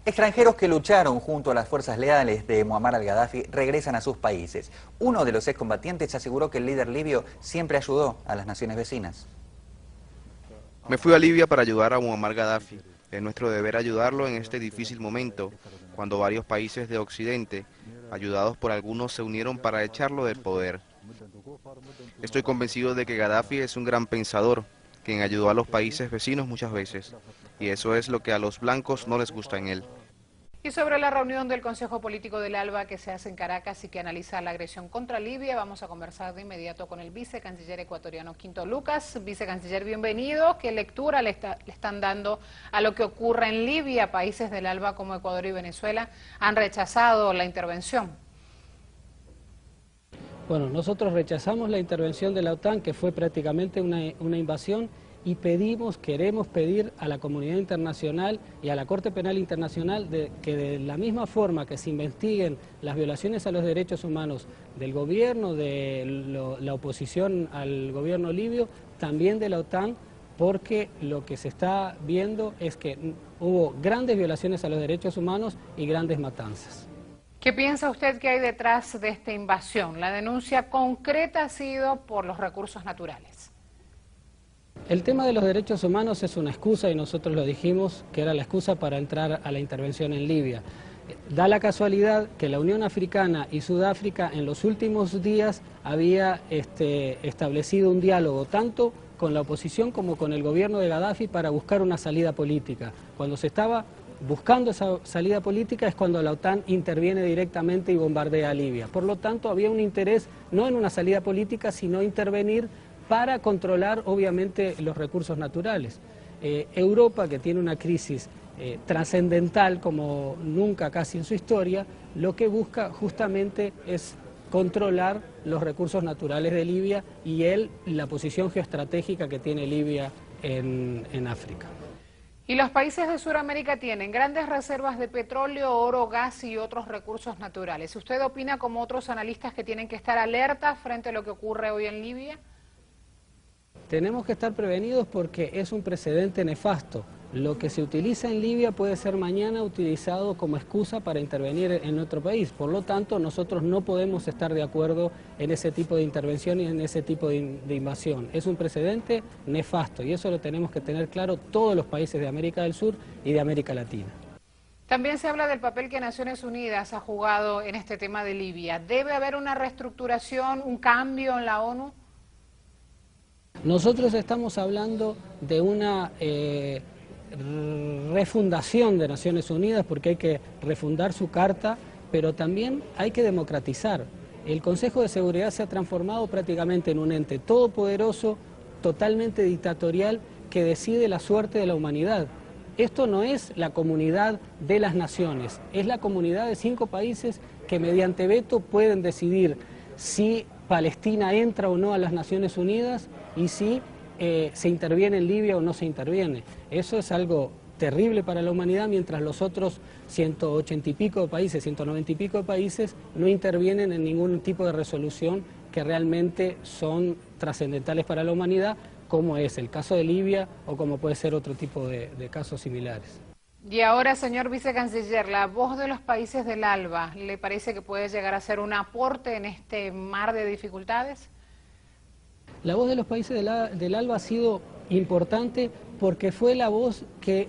Extranjeros que lucharon junto a las fuerzas leales de Muammar al-Gaddafi regresan a sus países. Uno de los excombatientes aseguró que el líder libio siempre ayudó a las naciones vecinas. Me fui a Libia para ayudar a Muammar Gaddafi. Es nuestro deber ayudarlo en este difícil momento, cuando varios países de Occidente, ayudados por algunos, se unieron para echarlo del poder. Estoy convencido de que Gaddafi es un gran pensador, quien ayudó a los países vecinos muchas veces, y eso es lo que a los blancos no les gusta en él. Y sobre la reunión del Consejo Político del ALBA que se hace en Caracas y que analiza la agresión contra Libia, vamos a conversar de inmediato con el vicecanciller ecuatoriano Quinto Lucas. Vicecanciller, bienvenido. ¿Qué lectura le están dando a lo que ocurre en Libia? Países del ALBA como Ecuador y Venezuela han rechazado la intervención. Bueno, nosotros rechazamos la intervención de la OTAN, que fue prácticamente una invasión, y queremos pedir a la comunidad internacional y a la Corte Penal Internacional que de la misma forma que se investiguen las violaciones a los derechos humanos del gobierno, de la oposición al gobierno libio, también de la OTAN, porque lo que se está viendo es que hubo grandes violaciones a los derechos humanos y grandes matanzas. ¿Qué piensa usted que hay detrás de esta invasión? La denuncia concreta ha sido por los recursos naturales. El tema de los derechos humanos es una excusa, y nosotros lo dijimos, que era la excusa para entrar a la intervención en Libia. Da la casualidad que la Unión Africana y Sudáfrica en los últimos días había establecido un diálogo tanto con la oposición como con el gobierno de Gaddafi para buscar una salida política. Cuando se estaba buscando esa salida política es cuando la OTAN interviene directamente y bombardea a Libia. Por lo tanto, había un interés no en una salida política, sino intervenir para controlar, obviamente, los recursos naturales. Europa, que tiene una crisis trascendental como nunca casi en su historia, lo que busca justamente es controlar los recursos naturales de Libia y la posición geoestratégica que tiene Libia en África. Y los países de Sudamérica tienen grandes reservas de petróleo, oro, gas y otros recursos naturales. ¿Usted opina como otros analistas que tienen que estar alertas frente a lo que ocurre hoy en Libia? Tenemos que estar prevenidos porque es un precedente nefasto. Lo que se utiliza en Libia puede ser mañana utilizado como excusa para intervenir en otro país. Por lo tanto, nosotros no podemos estar de acuerdo en ese tipo de intervención y en ese tipo de invasión. Es un precedente nefasto y eso lo tenemos que tener claro todos los países de América del Sur y de América Latina. También se habla del papel que Naciones Unidas ha jugado en este tema de Libia. ¿Debe haber una reestructuración, un cambio en la ONU? Nosotros estamos hablando de una refundación de Naciones Unidas porque hay que refundar su carta, pero también hay que democratizar. El Consejo de Seguridad se ha transformado prácticamente en un ente todopoderoso, totalmente dictatorial, que decide la suerte de la humanidad. Esto no es la comunidad de las naciones, es la comunidad de 5 países que mediante veto pueden decidir si Palestina entra o no a las Naciones Unidas y si se interviene en Libia o no se interviene. Eso es algo terrible para la humanidad, mientras los otros 180 y pico de países, 190 y pico de países no intervienen en ningún tipo de resolución que realmente son trascendentales para la humanidad, como es el caso de Libia o como puede ser otro tipo de casos similares. Y ahora, señor vicecanciller, la voz de los países del ALBA, ¿le parece que puede llegar a ser un aporte en este mar de dificultades? La voz de los países del ALBA ha sido importante porque fue la voz que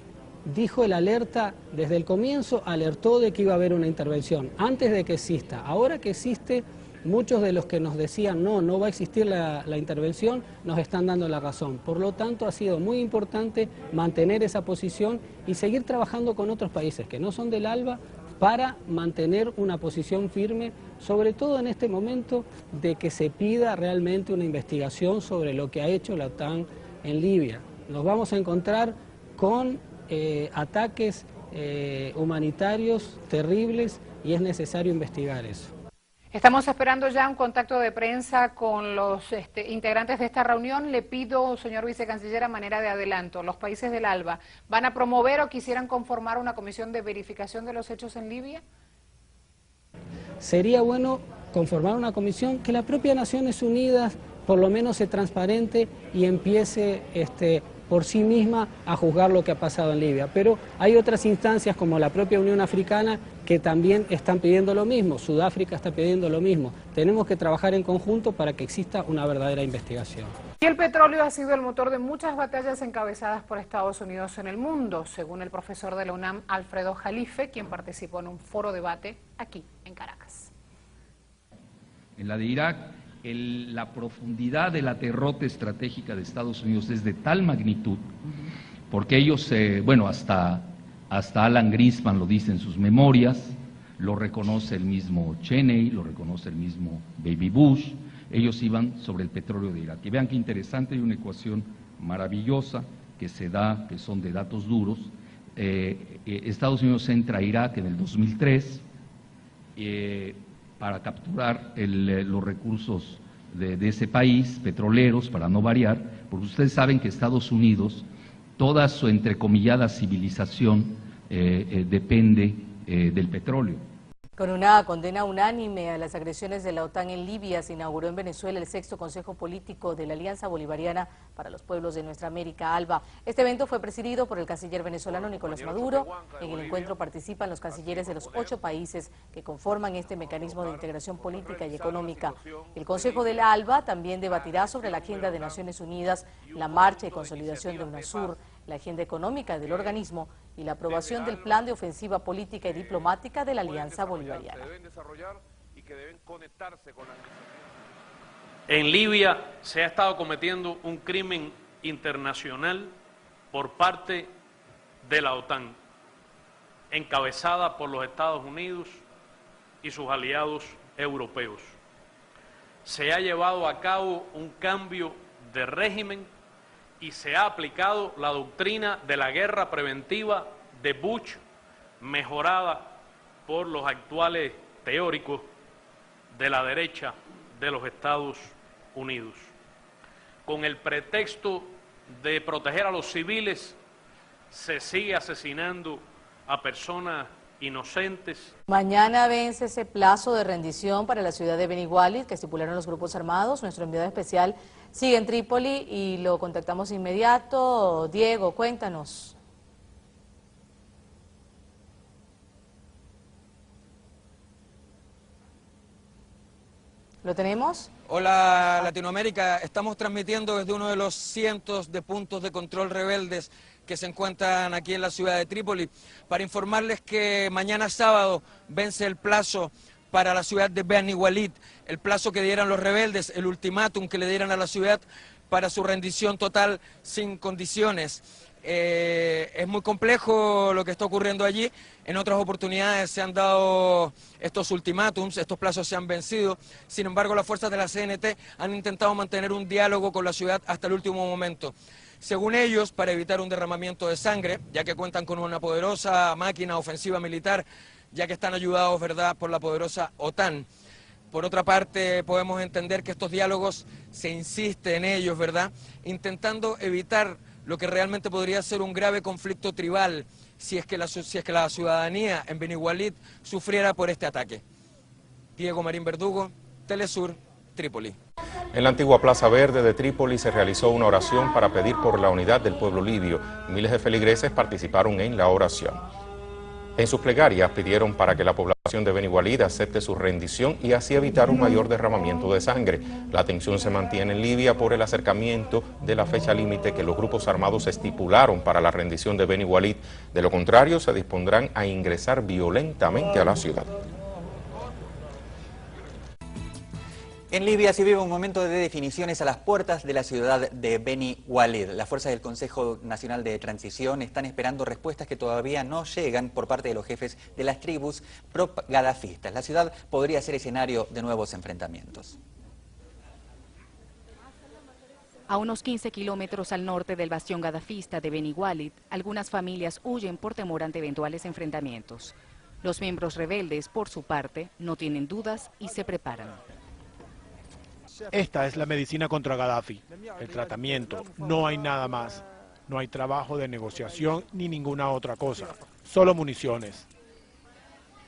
dijo el alerta desde el comienzo, alertó de que iba a haber una intervención, antes de que exista. Ahora que existe, muchos de los que nos decían no va a existir la intervención, nos están dando la razón. Por lo tanto, ha sido muy importante mantener esa posición y seguir trabajando con otros países que no son del ALBA para mantener una posición firme, sobre todo en este momento de que se pida realmente una investigación sobre lo que ha hecho la OTAN en Libia. Nos vamos a encontrar con ataques humanitarios terribles y es necesario investigar eso. Estamos esperando ya un contacto de prensa con los integrantes de esta reunión. Le pido, señor vicecanciller, a manera de adelanto, ¿los países del ALBA van a promover o quisieran conformar una comisión de verificación de los hechos en Libia? Sería bueno conformar una comisión que la propia Naciones Unidas por lo menos se transparente y empiece por sí misma a juzgar lo que ha pasado en Libia. Pero hay otras instancias como la propia Unión Africana que también están pidiendo lo mismo, Sudáfrica está pidiendo lo mismo. Tenemos que trabajar en conjunto para que exista una verdadera investigación. Y el petróleo ha sido el motor de muchas batallas encabezadas por Estados Unidos en el mundo, según el profesor de la UNAM, Alfredo Jalife, quien participó en un foro debate aquí en Caracas. En la de Irak, la profundidad de la derrota estratégica de Estados Unidos es de tal magnitud, porque ellos, hasta Alan Greenspan lo dice en sus memorias, lo reconoce el mismo Cheney, lo reconoce el mismo Baby Bush, ellos iban sobre el petróleo de Irak. Y vean qué interesante, hay una ecuación maravillosa que se da, que son de datos duros. Estados Unidos entra a Irak en el 2003, para capturar los recursos de ese país, petroleros, para no variar, porque ustedes saben que Estados Unidos, toda su entrecomillada civilización depende del petróleo. Con una condena unánime a las agresiones de la OTAN en Libia, se inauguró en Venezuela el 6º Consejo Político de la Alianza Bolivariana para los Pueblos de Nuestra América, ALBA. Este evento fue presidido por el canciller venezolano Nicolás Maduro. En el encuentro participan los cancilleres de los 8 países que conforman este mecanismo de integración política y económica. El Consejo de la ALBA también debatirá sobre la agenda de Naciones Unidas, la marcha y consolidación de UNASUR, la agenda económica del organismo y la aprobación del plan de ofensiva política y diplomática de la Alianza Bolivariana. En Libia se ha estado cometiendo un crimen internacional por parte de la OTAN, encabezada por los Estados Unidos y sus aliados europeos. Se ha llevado a cabo un cambio de régimen y se ha aplicado la doctrina de la guerra preventiva de Bush, mejorada por los actuales teóricos de la derecha de los Estados Unidos. Con el pretexto de proteger a los civiles, se sigue asesinando a personas inocentes. Mañana vence ese plazo de rendición para la ciudad de Beni Walid que estipularon los grupos armados. Nuestro enviado especial sigue en Trípoli y lo contactamos de inmediato. Diego, cuéntanos. ¿Lo tenemos? Hola Latinoamérica, estamos transmitiendo desde uno de los cientos de puntos de control rebeldes que se encuentran aquí en la ciudad de Trípoli para informarles que mañana sábado vence el plazo para la ciudad de Beni Walid, el plazo que dieran los rebeldes, el ultimátum que le dieran a la ciudad para su rendición total sin condiciones. Es muy complejo lo que está ocurriendo allí. En otras oportunidades se han dado estos ultimátums, estos plazos se han vencido. Sin embargo, las fuerzas de la CNT han intentado mantener un diálogo con la ciudad hasta el último momento. Según ellos, para evitar un derramamiento de sangre, ya que cuentan con una poderosa máquina ofensiva militar, ya que están ayudados, ¿verdad?, por la poderosa OTAN. Por otra parte, podemos entender que estos diálogos se insiste en ellos, ¿verdad?, intentando evitar lo que realmente podría ser un grave conflicto tribal si es que la ciudadanía en Beni Walid sufriera por este ataque. Diego Marín Verdugo, Telesur, Trípoli. En la antigua Plaza Verde de Trípoli se realizó una oración para pedir por la unidad del pueblo libio. Miles de feligreses participaron en la oración. En sus plegarias pidieron para que la población de Beni Walid acepte su rendición y así evitar un mayor derramamiento de sangre. La tensión se mantiene en Libia por el acercamiento de la fecha límite que los grupos armados estipularon para la rendición de Beni Walid. De lo contrario, se dispondrán a ingresar violentamente a la ciudad. En Libia se vive un momento de definiciones a las puertas de la ciudad de Beni Walid. Las fuerzas del Consejo Nacional de Transición están esperando respuestas que todavía no llegan por parte de los jefes de las tribus pro-gadafistas. La ciudad podría ser escenario de nuevos enfrentamientos. A unos 15 kilómetros al norte del bastión gadafista de Beni Walid, algunas familias huyen por temor ante eventuales enfrentamientos. Los miembros rebeldes, por su parte, no tienen dudas y se preparan. Esta es la medicina contra Gaddafi, el tratamiento, no hay nada más. No hay trabajo de negociación ni ninguna otra cosa, solo municiones.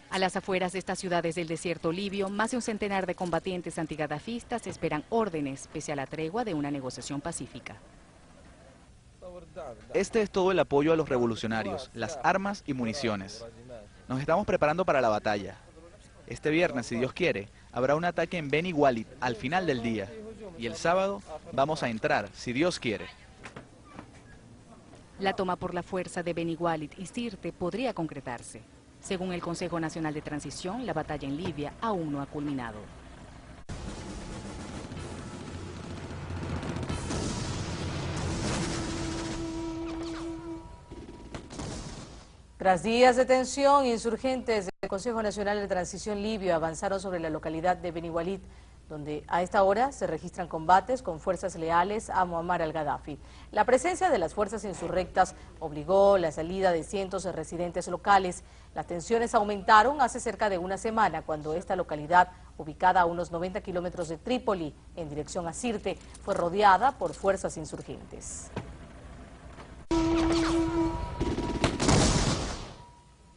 A las afueras de estas ciudades del desierto libio, más de un centenar de combatientes antigadafistas esperan órdenes pese a la tregua de una negociación pacífica. Este es todo el apoyo a los revolucionarios, las armas y municiones. Nos estamos preparando para la batalla. Este viernes, si Dios quiere, habrá un ataque en Beni Walid al final del día. Y el sábado vamos a entrar, si Dios quiere. La toma por la fuerza de Beni Walid y Sirte podría concretarse. Según el Consejo Nacional de Transición, la batalla en Libia aún no ha culminado. Tras días de tensión, insurgentes del Consejo Nacional de Transición libio avanzaron sobre la localidad de Beni Walid, donde a esta hora se registran combates con fuerzas leales a Muammar al-Gaddafi. La presencia de las fuerzas insurrectas obligó la salida de cientos de residentes locales. Las tensiones aumentaron hace cerca de una semana cuando esta localidad, ubicada a unos 90 kilómetros de Trípoli, en dirección a Sirte, fue rodeada por fuerzas insurgentes.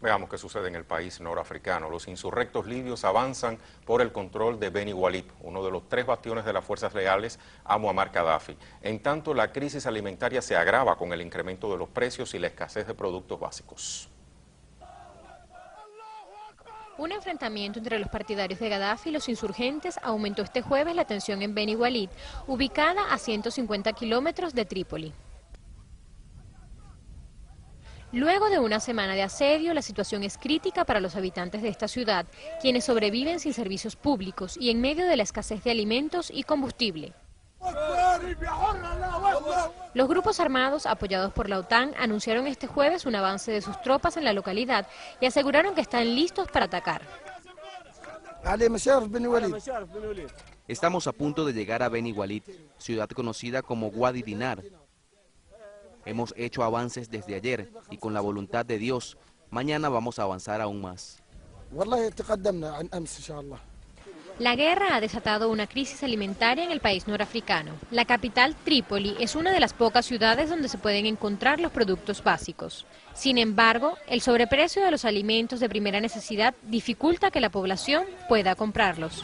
Veamos qué sucede en el país norafricano. Los insurrectos libios avanzan por el control de Beni Walid, uno de los 3 bastiones de las fuerzas leales a Muammar Gaddafi. En tanto, la crisis alimentaria se agrava con el incremento de los precios y la escasez de productos básicos. Un enfrentamiento entre los partidarios de Gaddafi y los insurgentes aumentó este jueves la tensión en Beni Walid, ubicada a 150 kilómetros de Trípoli. Luego de una semana de asedio, la situación es crítica para los habitantes de esta ciudad, quienes sobreviven sin servicios públicos y en medio de la escasez de alimentos y combustible. Los grupos armados, apoyados por la OTAN, anunciaron este jueves un avance de sus tropas en la localidad y aseguraron que están listos para atacar. Estamos a punto de llegar a Beni Walid, ciudad conocida como Wadi Dinar. Hemos hecho avances desde ayer y con la voluntad de Dios, mañana vamos a avanzar aún más. La guerra ha desatado una crisis alimentaria en el país norafricano. La capital, Trípoli, es una de las pocas ciudades donde se pueden encontrar los productos básicos. Sin embargo, el sobreprecio de los alimentos de primera necesidad dificulta que la población pueda comprarlos.